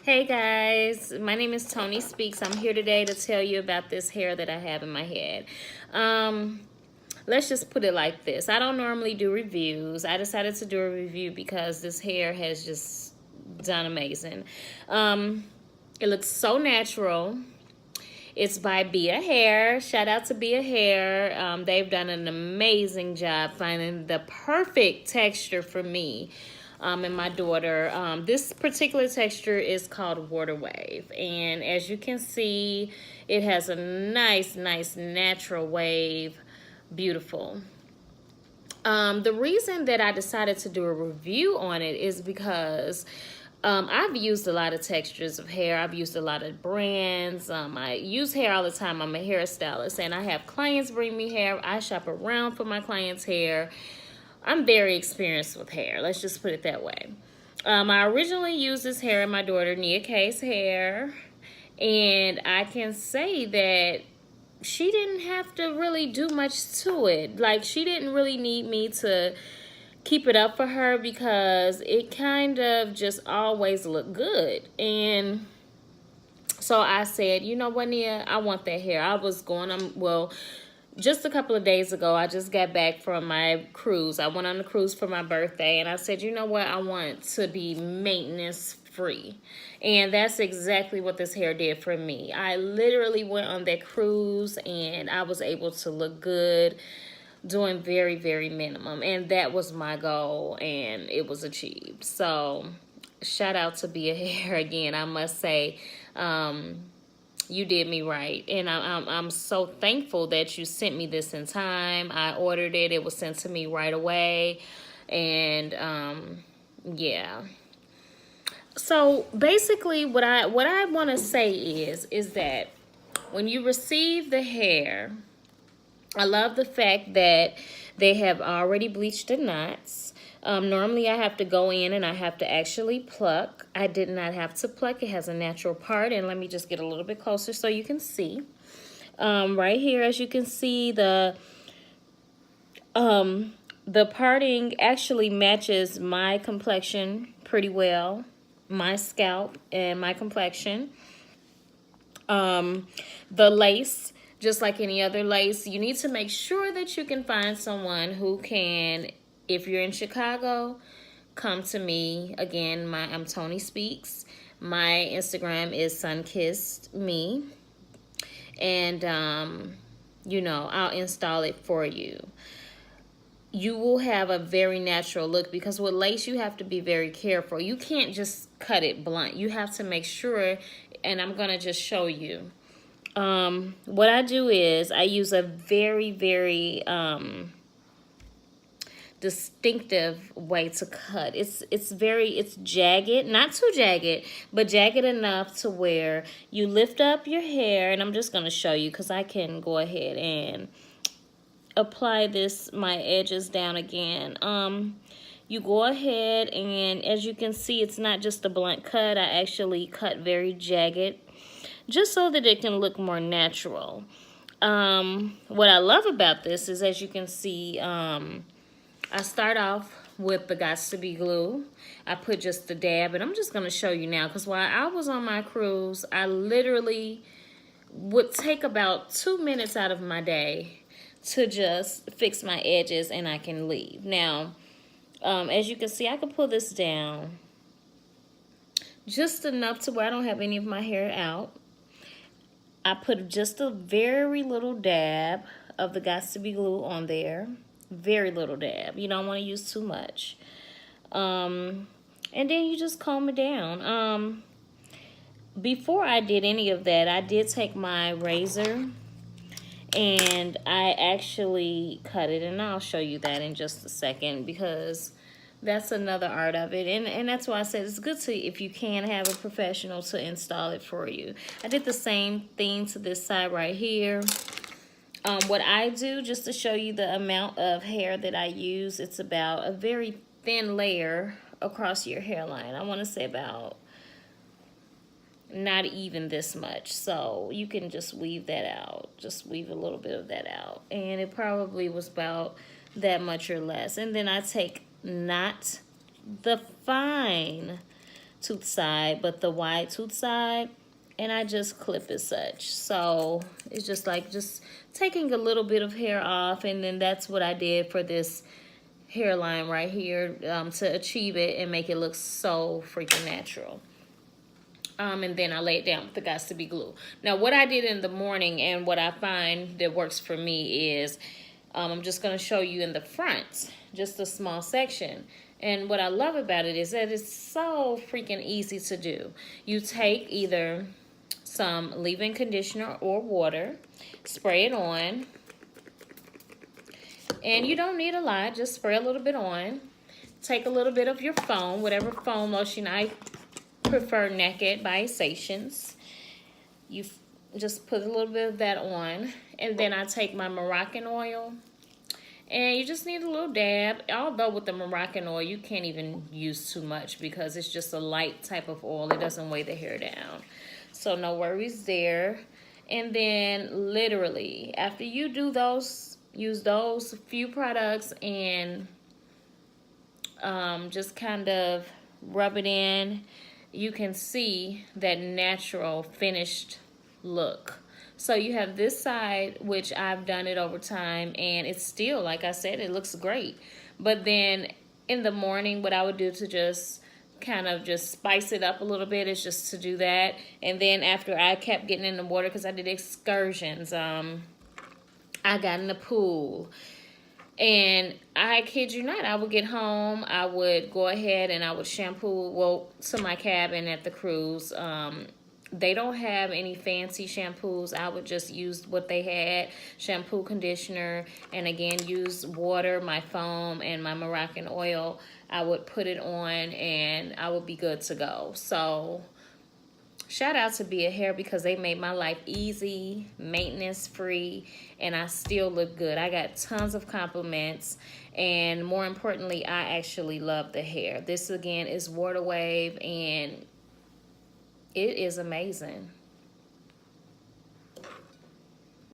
Hey guys, my name is Tony Speaks. I'm here today to tell you about this hair that I have in my head. Um, let's just put it like this. I don't normally do reviews. I decided to do a review because this hair has just done amazing. It looks so natural. It's by Bia Hair. Shout out to Bia Hair. They've done an amazing job finding the perfect texture for me and my daughter. This particular texture is called Water Wave. And as you can see, it has a nice natural wave. Beautiful. The reason that I decided to do a review on it is because I've used a lot of textures of hair. I've used a lot of brands. I use hair all the time. I'm a hairstylist, and I have clients bring me hair. I shop around for my clients' hair. I'm very experienced with hair. Let's just put it that way. I originally used this hair in my daughter Nia K's hair, and I can say that she didn't have to really do much to it. Like, she didn't really need me to keep it up for her because it kind of just always looked good. And so I said, you know what, Nia, I want that hair. I was going on, well, just a couple of days ago, I just got back from my cruise. I went on a cruise for my birthday, and I said, you know what, I want to be maintenance free. And that's exactly what this hair did for me. I literally went on that cruise, and I was able to look good, doing very minimum, and that was my goal, and it was achieved. So shout out to Be a Hair again. I must say, you did me right, and I'm so thankful that you sent me this in time. I ordered it. It was sent to me right away, and yeah. So basically, what I want to say is that when you receive the hair, I love the fact that they have already bleached the knots. Normally I have to go in and I have to actually pluck. I did not have to pluck. It has a natural part. And let me just get a little bit closer so you can see. Right here, as you can see, the parting actually matches my complexion pretty well. My scalp and my complexion. The lace, just like any other lace, you need to make sure that you can find someone who can, if you're in Chicago, come to me. Again, I'm Tony Speaks. My Instagram is Sunkissed Me. And, you know, I'll install it for you. You will have a very natural look, because with lace, you have to be very careful. You can't just cut it blunt. You have to make sure, and I'm going to just show you. What I do is I use a very distinctive way to cut. It's jagged, not too jagged, but jagged enough to where you lift up your hair, and I'm just going to show you because I can go ahead and apply my edges down again. You go ahead, and as you can see, it's not just a blunt cut. I actually cut very jagged, just so that it can look more natural. What I love about this is, as you can see, I start off with the Gots to Be glue. I put just the dab, and I'm just going to show you now, because while I was on my cruise, I literally would take about 2 minutes out of my day to just fix my edges, and I can leave. Now, as you can see, I can pull this down just enough to where I don't have any of my hair out. I put just a very little dab of the Gots to Be glue on there. Very little dab. You don't want to use too much. And then you just comb it down. Before I did any of that, I did take my razor and I actually cut it, and I'll show you that in just a second, because that's another art of it. And that's why I said it's good to, if you can, have a professional to install it for you. I did the same thing to this side right here. What I do, just to show you the amount of hair that I use, it's about a very thin layer across your hairline. I want to say about not even this much. So you can just weave that out. Just weave a little bit of that out. And it probably was about that much or less. And then I take not the fine tooth side, but the wide tooth side, and I just clip it such. So it's just like just taking a little bit of hair off, and then that's what I did for this hairline right here, to achieve it and make it look so freaking natural. And then I lay it down with the Gots to Be glue. Now, what I did in the morning and what I find that works for me is, I'm just going to show you in the front, just a small section. And what I love about it is that it's so freaking easy to do. You take either some leave-in conditioner or water, spray it on, and you don't need a lot, just spray a little bit on. Take a little bit of your foam, whatever foam lotion. I prefer Naked by Sations. You just put a little bit of that on, and then I take my Moroccan oil, and you just need a little dab. Although with the Moroccan oil, you can't even use too much because it's just a light type of oil. It doesn't weigh the hair down. So no worries there. And then literally, after you do those, use those few products and just kind of rub it in, you can see that natural finished look. So you have this side, which I've done it over time, and it's still, like I said, it looks great. But then in the morning, what I would do to just kind of just spice it up a little bit is just to do that. And then after I kept getting in the water, because I did excursions, I got in the pool. And I kid you not, I would get home, I would go ahead and I would shampoo, well, to my cabin at the cruise. They don't have any fancy shampoos. I would just use what they had, shampoo, conditioner, and again, use water, my foam, and my Moroccan oil. I would put it on, and I would be good to go. So shout out to Be a Hair, because they made my life easy, maintenance free, and I still look good. I got tons of compliments, and more importantly, I actually love the hair. This again is Water Wave, and it is amazing.